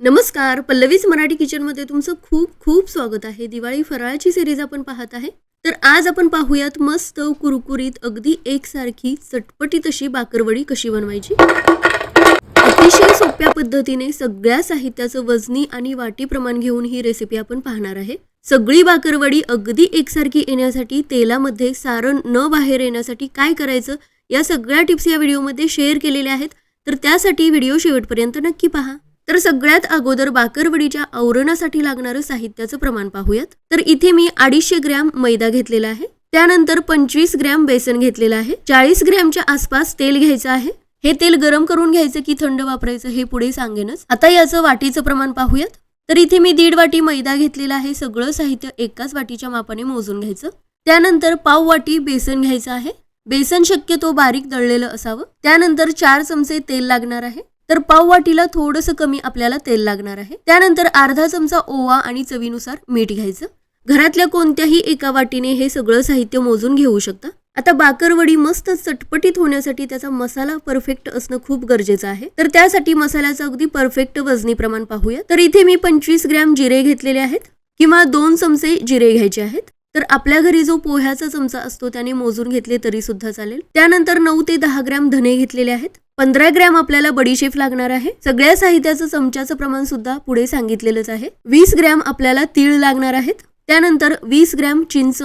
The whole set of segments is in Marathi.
नमस्कार, पल्लवीज मराठी किचनमध्ये तुमचं खूप खूप स्वागत आहे. दिवाळी फराळाची सिरीज आपण पाहत आहे. तर आज आपण पाहूयात मस्त कुरकुरीत अगदी एकसारखी चटपटीत अशी बाकरवडी कशी बनवायची. अतिशय सोप्या पद्धतीने सगळ्या साहित्याचं वजनी आणि वाटी प्रमाण घेऊन ही रेसिपी आपण पाहणार आहे. सगळी बाकरवडी अगदी एकसारखी येण्यासाठी तेलामध्ये सारण न बाहेर येण्यासाठी काय करायचं या सगळ्या टिप्स या व्हिडिओमध्ये शेअर केलेल्या आहेत. तर त्यासाठी व्हिडिओ शेवटपर्यंत नक्की पहा. तर सगळ्यात अगोदर बाकरवडीच्या आवरणासाठी लागणारं साहित्याचं प्रमाण पाहूयात. तर इथे मी 250 ग्रॅम मैदा घेतलेला आहे. त्यानंतर 25 ग्रॅम बेसन घेतलेलं आहे. 40 ग्रॅमच्या आसपास तेल घ्यायचं आहे. हे तेल गरम करून घ्यायचं की थंड वापरायचं हे पुढे सांगेनच. आता याचं वाटीचं प्रमाण पाहूयात. तर इथे मी 1.5 वाटी मैदा घेतलेला आहे. सगळं साहित्य एकाच वाटीच्या मापाने मोजून घ्यायचं. त्यानंतर पाव वाटी बेसन घ्यायचं आहे. बेसन शक्यतो बारीक दळलेलं असावं. त्यानंतर 4 चमचे तेल लागणार आहे. तर पाव वाटीला थोडंसं कमी आपल्याला तेल लागणार आहे. त्यानंतर अर्धा चमचा ओवा आणि चवीनुसार मीठ घ्यायचं. घरातल्या कोणत्याही एका वाटीने हे सगळं साहित्य मोजून घेऊ शकता. आता बाकरवडी मस्त चटपटीत होण्यासाठी त्याचा मसाला परफेक्ट असणं खूप गरजेचं आहे. तर त्यासाठी मसाल्याचं अगदी परफेक्ट वजनी प्रमाण पाहूया. तर इथे मी 25 ग्रॅम जिरे घेतलेले आहेत किंवा 2 चमचे जिरे घ्यायचे आहेत. तर आपल्या घरी जो पोह्याचा चमचा असतो त्याने मोजून घेतले तरी सुद्धा चालेल. त्यानंतर 9 ते 10 ग्रॅम धने घेतलेले आहेत. 15 ग्रॅम आपल्याला बडीशेप लागणार आहे. सगळ्या साहित्याचं चमच्याचं प्रमाण सुद्धा पुढे सांगितलेलंच आहे. 20 ग्रॅम आपल्याला तीळ लागणार आहेत. त्यानंतर 20 ग्रॅम चिंच,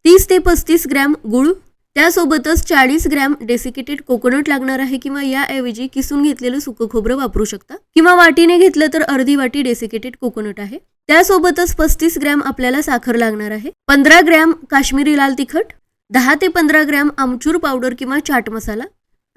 30 ते 35 ग्रॅम गुळ, त्यासोबतच 40 ग्रॅम डेसिकेटेड कोकोनट लागणार आहे किंवा याऐवजी किसून घेतलेलं सुकं खोबरं वापरू शकता किंवा वाटीने घेतलं तर अर्धी वाटी डेसिकेटेड कोकोनट आहे. त्यासोबतच 35 ग्रॅम आपल्याला साखर लागणार आहे. 15 ग्रॅम काश्मीरी लाल तिखट, 10 ते 15 ग्रॅम आमचूर पावडर किंवा चाट मसाला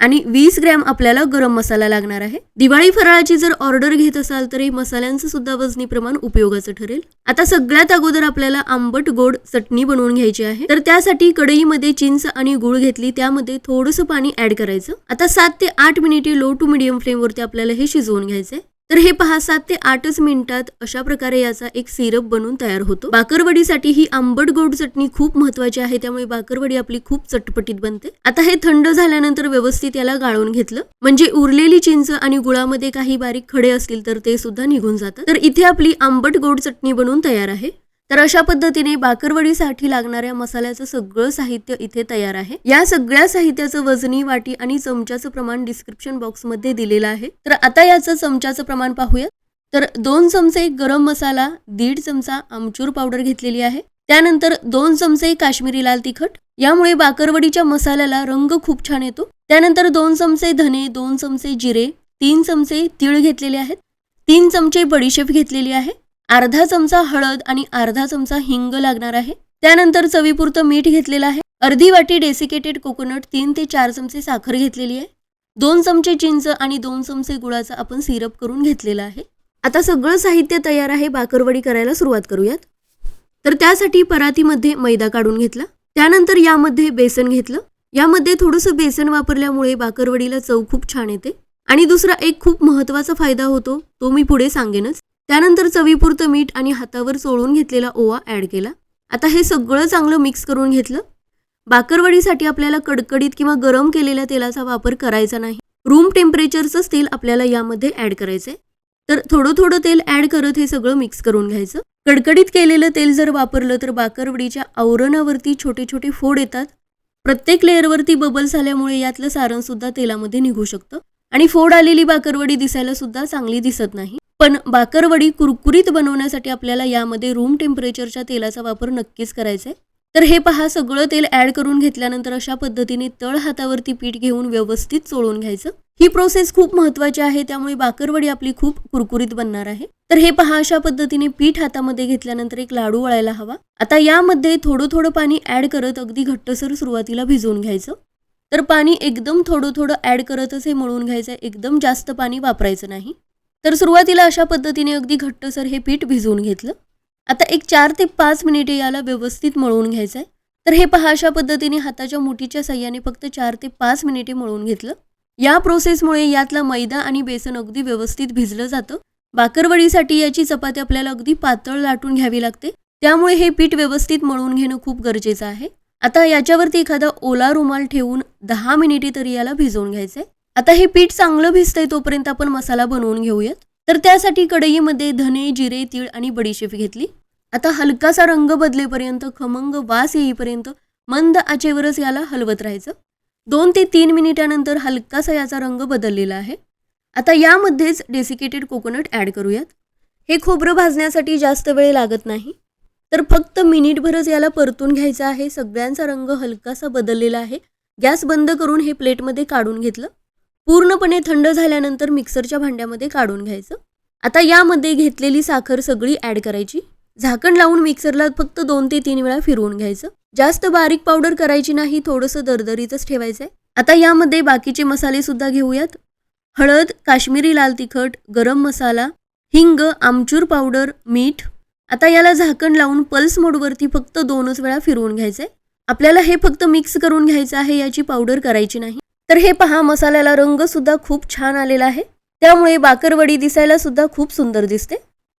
आणि 20 ग्रॅम आपल्याला गरम मसाला लागणार आहे. दिवाळी फराळाची जर ऑर्डर घेत असाल तर हे मसाल्यांचं सुद्धा वजनी प्रमाण उपयोगाचं ठरेल. आता सगळ्यात अगोदर आपल्याला आंबट गोड चटणी बनवून घ्यायची आहे. तर त्यासाठी कढईमध्ये चिंच आणि गुळ घेतली, त्यामध्ये थोडंसं पाणी ऍड करायचं. आता 7 ते 8 मिनिटे लो टू मीडियम फ्लेमवरती आपल्याला हे शिजवून घ्यायचंय. तर हे पहा 7 ते 8 मिनिटात अशा प्रकारे याचा एक सिरप बनून तयार होतो. बाकरवडीसाठी ही आंबट गोड चटणी खूप महत्वाची आहे, त्यामुळे बाकरवडी आपली खूप चटपटीत बनते. आता हे थंड झाल्यानंतर व्यवस्थित याला गाळून घेतलं म्हणजे उरलेली चिंच आणि गुळामध्ये काही बारीक खडे असतील तर ते सुद्धा निघून जातात. तर इथे आपली आंबट गोड चटणी बनवून तयार आहे. तर अशा पद्धतीने बाकरवडीसाठी लागणाऱ्या मसाल्याचं सगळं साहित्य इथे तयार आहे. या सगळ्या साहित्याचं वजनी, वाटी आणि चमच्याचं प्रमाण डिस्क्रिप्शन बॉक्समध्ये दिलेलं आहे. तर आता याचं चमच्याचं प्रमाण पाहूया. तर 2 चमचे गरम मसाला, 1.5 चमचा आमचूर पावडर घेतलेली आहे. त्यानंतर 2 चमचे काश्मीरी लाल तिखट, यामुळे बाकरवडीच्या मसाल्याला रंग खूप छान येतो. त्यानंतर 2 चमचे धने, 2 चमचे जिरे, 3 चमचे तीळ घेतलेले आहेत, 3 चमचे बडीशेप घेतलेली आहे, अर्धा चमचा हळद आणि अर्धा चमचा हिंग लागणार आहे. त्यानंतर चवीपुरतं मीठ घेतलेलं आहे. अर्धी वाटी डेसिकेटेड कोकोनट, 3 ते 4 चमचे साखर घेतलेली आहे, 2 चमचे चिंच आणि 2 चमचे गुळाचा आपण सिरप करून घेतलेला आहे. आता सगळं साहित्य तयार आहे. बाकरवडी करायला सुरुवात करूयात. तर त्यासाठी परातीमध्ये मैदा काढून घेतला. त्यानंतर यामध्ये बेसन घेतलं. यामध्ये थोडंसं बेसन वापरल्यामुळे बाकरवडीला चव खूप छान येते आणि दुसरा एक खूप महत्त्वाचा फायदा होतो तो मी पुढे सांगेनच. त्यानंतर चवीपुरतं मीठ आणि हातावर चोळून घेतलेला ओवा ऍड केला. आता हे सगळं चांगलं मिक्स करून घेतलं. बाकरवडीसाठी आपल्याला कडकडीत किंवा गरम केलेल्या तेलाचा वापर करायचा नाही. रूम टेम्परेचरचंच तेल आपल्याला यामध्ये ऍड करायचंय. तर थोडं थोडं तेल ऍड करत हे सगळं मिक्स करून घ्यायचं. कडकडीत केलेलं तेल जर वापरलं तर बाकरवडीच्या आवरणावरती छोटे छोटे फोड येतात. प्रत्येक लेअरवरती बबल्स आल्यामुळे यातलं सारण सुद्धा तेलामध्ये निघू शकतं आणि फोड आलेली बाकरवडी दिसायला सुद्धा चांगली दिसत नाही. पण बाकरवडी कुरकुरीत बनवण्यासाठी आपल्याला यामध्ये रूम टेम्परेचरच्या तेलाचा वापर नक्कीच करायचा आहे. तर हे पहा सगळं तेल ऍड करून घेतल्यानंतर अशा पद्धतीने तळ हातावरती पीठ घेऊन व्यवस्थित चोळून घ्यायचं. ही प्रोसेस खूप महत्वाची आहे, त्यामुळे बाकरवडी आपली खूप कुरकुरीत बनणार आहे. तर हे पहा अशा पद्धतीने पीठ हातामध्ये घेतल्यानंतर एक लाडू वळायला हवा. आता यामध्ये थोडं थोडं पाणी ऍड करत अगदी घट्टसर सुरुवातीला भिजवून घ्यायचं. तर पाणी एकदम थोडं थोडं ऍड करतच हे मळून घ्यायचं. एकदम जास्त पाणी वापरायचं नाही. तर सुरुवातीला अशा पद्धतीने अगदी घट्टसर हे पीठ भिजवून घेतलं. आता एक 4 ते 5 मिनिटे याला व्यवस्थित मळून घ्यायचं आहे. तर हे पहा अशा पद्धतीने हाताच्या मुठीच्या साह्याने फक्त 4 ते 5 मिनिटे मळून घेतलं. या प्रोसेसमुळे यातला मैदा आणि बेसन अगदी व्यवस्थित भिजलं जातं. बाकरवडीसाठी याची चपाती आपल्याला अगदी पातळ लाटून घ्यावी लागते, त्यामुळे हे पीठ व्यवस्थित मळून घेणं खूप गरजेचं आहे. आता याच्यावरती एखादा ओला रुमाल ठेवून 10 मिनिटे तरी याला भिजवून घ्यायचंय. आता हे पीठ चांगलं भिजतंय तोपर्यंत आपण मसाला बनवून घेऊयात. तर त्यासाठी कढईमध्ये धने, जिरे, तीळ आणि बडीशेप घेतली. आता हलकासा रंग बदलेपर्यंत, खमंग वास येईपर्यंत मंद आचेवरच याला हलवत राहायचं. 2 ते 3 मिनिटानंतर हलकासा याचा रंग बदललेला आहे. आता यामध्येच डेसिकेटेड कोकोनट ॲड करूयात. हे खोबरं भाजण्यासाठी जास्त वेळ लागत नाही, तर फक्त मिनिटभरच याला परतून घ्यायचं आहे. सगळ्यांचा रंग हलकासा बदललेला आहे. गॅस बंद करून हे प्लेटमध्ये काढून घेतलं. पूर्णपणे थंड झाल्यानंतर मिक्सरच्या भांड्यामध्ये काढून घ्यायचं. आता यामध्ये घेतलेली साखर सगळी ॲड करायची. झाकण लावून मिक्सरला फक्त 2 ते 3 वेळा फिरवून घ्यायचं. जास्त बारीक पावडर करायची नाही, थोडंसं दरदरीतच ठेवायचं आहे. आता यामध्ये बाकीचे मसाले सुद्धा घेऊयात. हळद, काश्मीरी लाल तिखट, गरम मसाला, हिंग, आमचूर पावडर, मीठ. आता याला झाकण लावून पल्स मोडवरती फक्त 2च वेळा फिरवून घ्यायचं आहे. आपल्याला हे फक्त मिक्स करून घ्यायचं आहे, याची पावडर करायची नाही. तर हे पहा, मसाल्याला रंग सुद्धा खूप छान आलेला आहे, त्यामुळे बाकरवडी दिसायला सुद्धा खूप सुंदर दिसते.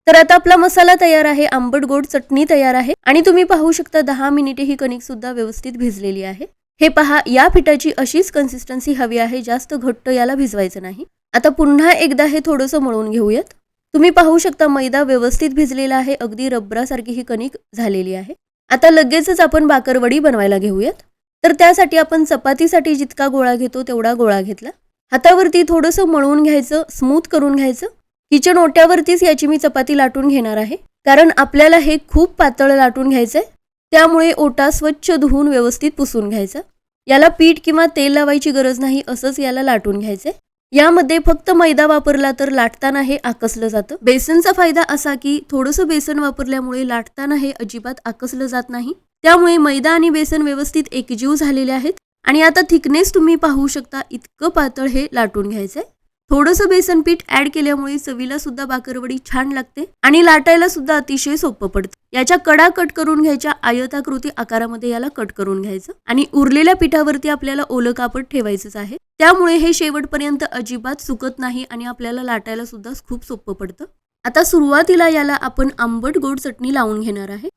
तर आता आपला मसाला तयार आहे, आंबट गोड चटणी तयार आहे आणि तुम्ही पाहू शकता 10 मिनिटे ही कणिक सुद्धा व्यवस्थित भिजलेली आहे. हे पहा, या पिठाची अशीच कन्सिस्टन्सी हवी आहे, जास्त घट्ट याला भिजवायचं नाही. आता पुन्हा एकदा हे थोडंसं मळून घेऊयात. तुम्ही पाहू शकता मैदा व्यवस्थित भिजलेला आहे, अगदी रबरासारखी ही कणिक झालेली आहे. आता लगेचच आपण बाकरवडी बनवायला घेऊयात. तर त्यासाठी आपण चपातीसाठी जितका गोळा घेतो तेवढा गोळा घेतला. हातावरती थोडंसं मळून घ्यायचं, स्मूथ करून घ्यायचं. किचन ओट्यावरतीच याची मी चपाती लाटून घेणार आहे, कारण आपल्याला हे खूप पातळ लाटून घ्यायचंय. त्यामुळे ओटा स्वच्छ धुवून व्यवस्थित पुसून घ्यायचा. याला पीठ किंवा तेल लावायची गरज नाही, असंच याला लाटून घ्यायचंय. यामध्ये फक्त मैदा वापरला तर लाटताना हे आकसलं जातं. बेसनचा फायदा असा की थोडंसं बेसन वापरल्यामुळे लाटताना हे अजिबात आकसलं जात नाही. त्यामुळे मैदा आणि बेसन व्यवस्थित एकजीव झालेले आहेत. आणि आता थिकनेस तुम्ही पाहू शकता, इतकं पातळ हे लाटून घ्यायचंय. थोडंसं बेसन पीठ ऍड केल्यामुळे चवीला सुद्धा बाकरवडी छान लागते आणि लाटायला सुद्धा अतिशय सोपं पडतं. याच्या कडा कट करून घ्यायच्या, आयताकृती आकारामध्ये याला कट करून घ्यायचं आणि उरलेल्या पिठावरती आपल्याला ओलं कापड ठेवायचंच आहे. त्यामुळे हे शेवटपर्यंत अजिबात सुकत नाही आणि आपल्याला लाटायला सुद्धा खूप सोपं पडतं. आता सुरुवातीला याला आपण आंबट गोड चटणी लावून घेणार आहे.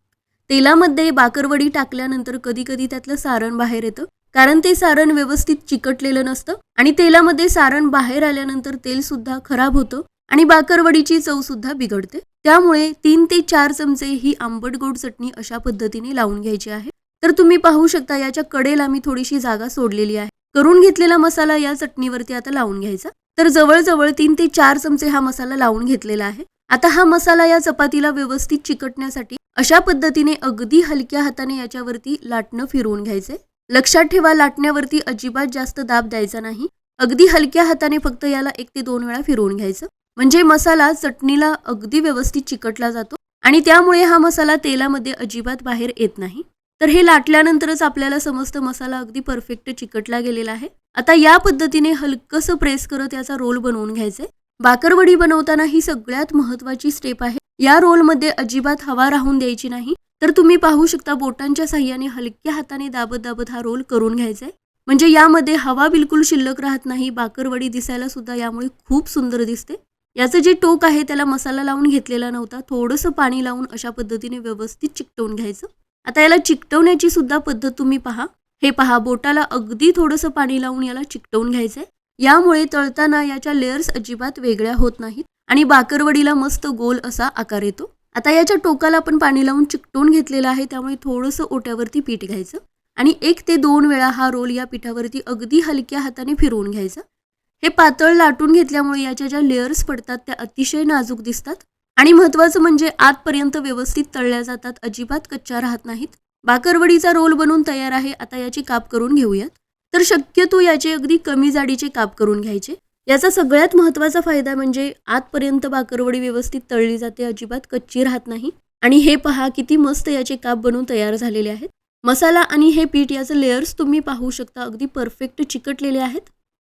तेलामध्ये बाकरवडी टाकल्यानंतर कधी कधी त्यातलं सारण बाहेर येतं, कारण ते सारण व्यवस्थित चिकटलेलं नसतं आणि तेलामध्ये सारण बाहेर आल्यानंतर तेल सुद्धा खराब होतं आणि बाकरवडीची चव सुद्धा बिघडते. त्यामुळे 3 ते 4 चमचे ही आंबट गोड चटणी अशा पद्धतीने लावून घ्यायची आहे. तर तुम्ही पाहू शकता, याच्या कडेला मी थोडीशी जागा सोडलेली आहे. करून घेतलेला मसाला या चटणीवरती आता लावून घ्यायचा. तर जवळजवळ 3 ते 4 चमचे हा मसाला लावून घेतलेला आहे. आता हा मसाला या चपातीला व्यवस्थित चिकटण्यासाठी अशा पद्धतीने अगदी हलक्या हाताने याच्यावरती लाटणं फिरवून घ्यायचंय. लक्षात ठेवा, लाटण्यावरती अजिबात जास्त दाब द्यायचा नाही. अगदी हलक्या हाताने फक्त याला 1 ते 2 वेळा फिरवून घ्यायचं, म्हणजे मसाला चटणीला अगदी व्यवस्थित चिकटला जातो आणि त्यामुळे हा मसाला तेलामध्ये अजिबात बाहेर येत नाही. तर हे लाटल्यानंतरच आपल्याला समस्त मसाला अगदी परफेक्ट चिकटला गेलेला आहे. आता या पद्धतीने हलकंसं प्रेस करत याचा रोल बनवून घ्यायचंय. बाकरवडी बनवताना ही सगळ्यात महत्त्वाची स्टेप आहे. या रोलमध्ये अजिबात हवा राहून द्यायची नाही. तर तुम्ही पाहू शकता, बोटांच्या साह्याने हलक्या हाताने दाबत दाबत हा रोल करून घ्यायचा आहे, म्हणजे यामध्ये हवा बिलकुल शिल्लक राहत नाही. बाकरवडी दिसायला सुद्धा यामुळे खूप सुंदर दिसते. याचं जे टोक आहे त्याला मसाला लावून घेतलेला नव्हता, थोडंसं पाणी लावून अशा पद्धतीने व्यवस्थित चिकटवून घ्यायचं. आता याला चिकटवण्याची सुद्धा पद्धत तुम्ही पहा. हे पहा, बोटाला अगदी थोडंसं पाणी लावून याला चिकटवून घ्यायचंय. यामुळे तळताना याच्या लेयर्स अजिबात वेगळ्या होत नाहीत आणि बाकरवडीला मस्त गोल असा आकार येतो. आता याच्या टोकाला आपण पाणी लावून चिकटवून घेतलेलं आहे, त्यामुळे थोडंसं ओट्यावरती पीठ घ्यायचं आणि 1 ते 2 वेळा हा रोल या पिठावरती अगदी हलक्या हाताने फिरवून घ्यायचा. हे पातळ लाटून घेतल्यामुळे याच्या ज्या लेयर्स पडतात त्या अतिशय नाजूक दिसतात आणि महत्त्वाचं म्हणजे आतपर्यंत व्यवस्थित तळल्या जातात, अजिबात कच्च्या राहत नाहीत. बाकरवडीचा रोल बनवून तयार आहे. आता याची काप करून घेऊयात. तर शक्यतो याचे अगदी कमी जाडीचे काप करून घ्यायचे. याचा सगळ्यात महत्त्वाचा फायदा म्हणजे आतपर्यंत बाकरवडी व्यवस्थित तळली जाते, अजिबात कच्ची राहत नाही. आणि हे पहा, किती मस्त याचे काप बनवून तयार झालेले आहेत. मसाला आणि हे पीठ याचं लेयर्स तुम्ही पाहू शकता, अगदी परफेक्ट चिकटलेले आहेत.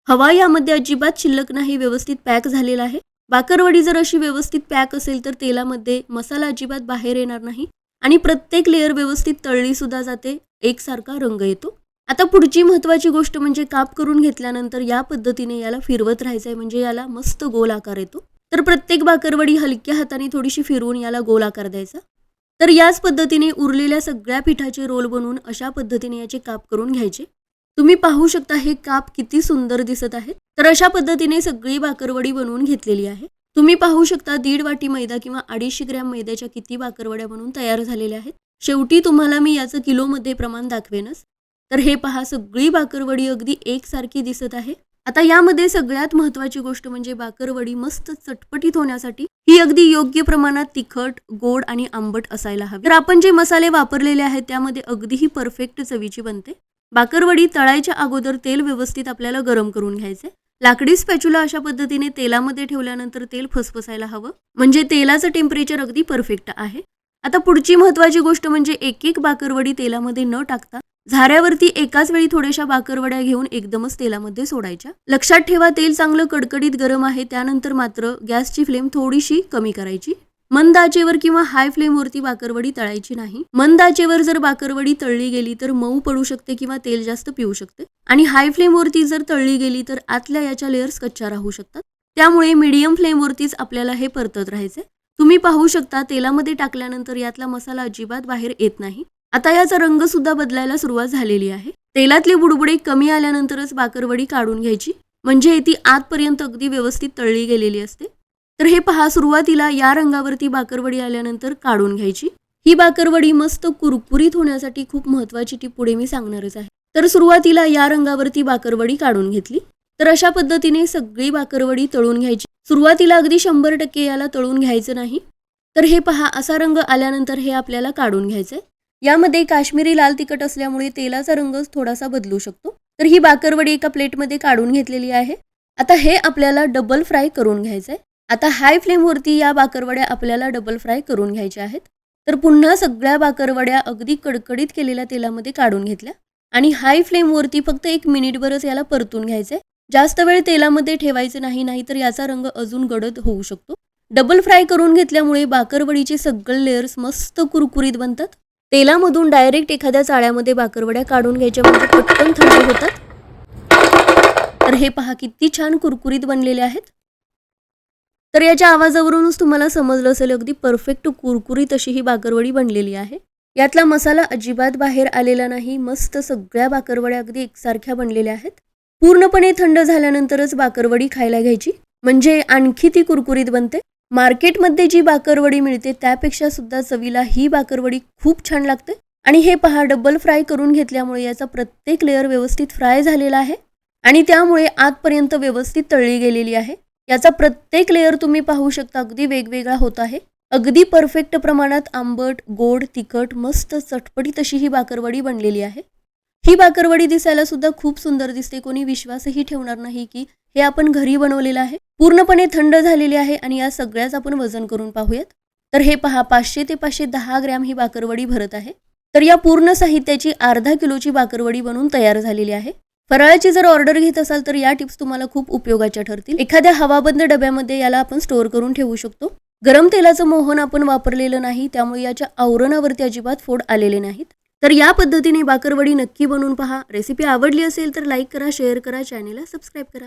हवा यामध्ये अजिबात शिल्लक नाही, व्यवस्थित पॅक झालेला आहे. बाकरवडी जर अशी व्यवस्थित पॅक असेल तर तेलामध्ये मसाला अजिबात बाहेर येणार नाही आणि प्रत्येक लेयर व्यवस्थित तळली सुद्धा जाते, एकसारखा रंग येतो. आता पुढची महत्त्वाची गोष्ट म्हणजे काप करून घेतल्यानंतर या पद्धतीने याला फिरवत राहायचं आहे, म्हणजे याला मस्त गोल आकार येतो. तर प्रत्येक बाकरवडी हलक्या हाताने थोडीशी फिरवून याला गोल आकार द्यायचा. तर याच पद्धतीने उरलेल्या सगळ्या पिठाचे रोल बनवून अशा पद्धतीने याचे काप करून घ्यायचे. तुम्ही पाहू शकता हे काप किती सुंदर दिसत आहेत. तर अशा पद्धतीने सगळी बाकरवडी बनवून घेतलेली आहे. तुम्ही पाहू शकता 1.5 वाटी मैदा किंवा 250 ग्रॅम मैद्याच्या किती बाकरवड्या बनवून तयार झालेल्या आहेत. शेवटी तुम्हाला मी याचं किलोमध्ये प्रमाण दाखवेनच. तर हे पहा, सगळी बाकरवडी अगदी एकसारखी दिसत आहे. आता यामध्ये सगळ्यात महत्त्वाची गोष्ट म्हणजे बाकरवडी मस्त चटपटीत होण्यासाठी ही अगदी योग्य प्रमाणात तिखट, गोड आणि आंबट असायला हवी. तर आपण जे मसाले वापरलेले आहेत त्यामध्ये अगदी ही परफेक्ट चवीची बनते. बाकरवडी तळायच्या अगोदर तेल व्यवस्थित आपल्याला गरम करून घ्यायचे. लाकडी स्पॅच्युला अशा पद्धतीने तेलामध्ये ठेवल्यानंतर तेल फसफसायला हवं, म्हणजे तेलाचं टेम्परेचर अगदी परफेक्ट आहे. आता पुढची महत्त्वाची गोष्ट म्हणजे एक एक बाकरवडी तेलामध्ये न टाकता झाऱ्यावरती एकाच वेळी थोड्याशा बाकरवड्या घेऊन एकदमच तेलामध्ये सोडायच्या. लक्षात ठेवा, तेल चांगलं कडकडीत गरम आहे. त्यानंतर मात्र गॅसची फ्लेम थोडीशी कमी करायची. मंद आचेवर किंवा हाय फ्लेमवरती बाकरवडी तळायची नाही. मंद आचेवर जर बाकरवडी तळली गेली तर मऊ पडू शकते किंवा तेल जास्त पिऊ शकते, आणि हाय फ्लेमवरती जर तळली गेली तर आतल्या याच्या लेयर्स कच्च्या राहू शकतात. त्यामुळे मीडियम फ्लेमवरतीच आपल्याला हे परतत राहायचे. तुम्ही पाहू शकता, तेलामध्ये टाकल्यानंतर यातला मसाला अजिबात बाहेर येत नाही. आता याचा रंग सुद्धा बदलायला सुरुवात झालेली आहे. तेलातले बुडबुडे कमी आल्यानंतरच बाकरवडी काढून घ्यायची, म्हणजे ती आतपर्यंत अगदी व्यवस्थित तळली गेलेली असते. तर हे पहा, सुरुवातीला या रंगावरती बाकरवडी आल्यानंतर काढून घ्यायची. ही बाकरवडी मस्त कुरकुरीत होण्यासाठी खूप महत्त्वाची टीप पुढे मी सांगणारच आहे. तर सुरुवातीला या रंगावरती बाकरवडी काढून घेतली. तर अशा पद्धतीने सगळी बाकरवडी तळून घ्यायची. सुरुवातीला अगदी 100% याला तळून घ्यायचं नाही. तर हे पहा, असा रंग आल्यानंतर हे आपल्याला काढून घ्यायचंय. यामध्ये काश्मीरी लाल तिखट असल्यामुळे तेलाचा रंग थोडासा बदलू शकतो. तर ही बाकरवडी एका प्लेटमध्ये काढून घेतलेली आहे. आता हे आपल्याला डबल फ्राय करून घ्यायचंय. आता हाय फ्लेमवरती या बाकरवड्या आपल्याला डबल फ्राय करून घ्यायच्या आहेत. तर पुन्हा सगळ्या बाकरवड्या अगदी कडकडीत केलेल्या तेलामध्ये काढून घेतल्या आणि हाय फ्लेमवरती फक्त 1 मिनिटभरच याला परतून घ्यायचंय. जास्त वेळ तेलामध्ये ठेवायचं नाही, नाहीतर याचा रंग अजून गडद होऊ शकतो. डबल फ्राय करून घेतल्यामुळे बाकरवडीचे सगळे लेयर्स मस्त कुरकुरीत बनतात. तेलामधून डायरेक्ट एखाद्या चाळ्यामध्ये बाकरवड्या काढून घ्यायच्या, म्हणजे पटकन थंड होतात. तर हे पहा, किती छान कुरकुरीत बनलेले आहेत. तर याच्या आवाजावरूनच तुम्हाला समजलं असेल, अगदी परफेक्ट कुरकुरीत अशी ही बाकरवडी बनलेली आहे. यातला मसाला अजिबात बाहेर आलेला नाही. मस्त सगळ्या बाकरवड्या अगदी एकसारख्या बनलेल्या आहेत. पूर्णपणे थंड झाल्यानंतरच बाकरवडी खायला घ्यायची, म्हणजे आणखी ती कुरकुरीत बनते. मार्केटमध्ये जी बाकरवडी मिळते त्यापेक्षा सुद्धा चवीला ही बाकरवडी खूप छान लागते. आणि हे पहा, डबल फ्राय करून घेतल्यामुळे याचा प्रत्येक लेअर व्यवस्थित फ्राय झालेला आहे आणि त्यामुळे आतपर्यंत व्यवस्थित तळली गेलेली आहे. याचा प्रत्येक लेअर तुम्ही पाहू शकता अगदी वेगवेगळा होत आहे. अगदी परफेक्ट प्रमाणात आंबट, गोड, तिखट, मस्त चटपटीत अशी ही बाकरवडी बनलेली आहे. ही बाकरवडी दिसायला सुद्धा खूप सुंदर दिसते. कोणी विश्वासही ठेवणार नाही की हे आपण घरी बनवलेलं आहे. पूर्णपणे थंड झालेली आहे आणि या सगळ्याच आपण वजन करून पाहूयात. तर हे पहा, 500 ते 510 ग्रॅम ही बाकरवडी भरत आहे. तर या पूर्ण साहित्याची अर्धा किलोची बाकरवडी बनवून तयार झालेली आहे. फराळाची जर ऑर्डर घेत असाल तर या टिप्स तुम्हाला खूप उपयोगाच्या ठरतील. एखाद्या हवाबंद डब्यामध्ये याला आपण स्टोअर करून ठेवू शकतो. गरम तेलाचं मोहन आपण वापरलेलं नाही, त्यामुळे याच्या आवरणावरती अजिबात फोड आलेले नाहीत. तर या पद्धतीने बाकरवडी नक्की बनवून पहा. रेसिपी आवडली असेल तर लाईक करा, शेअर करा, चॅनेलला सबस्क्राईब करा.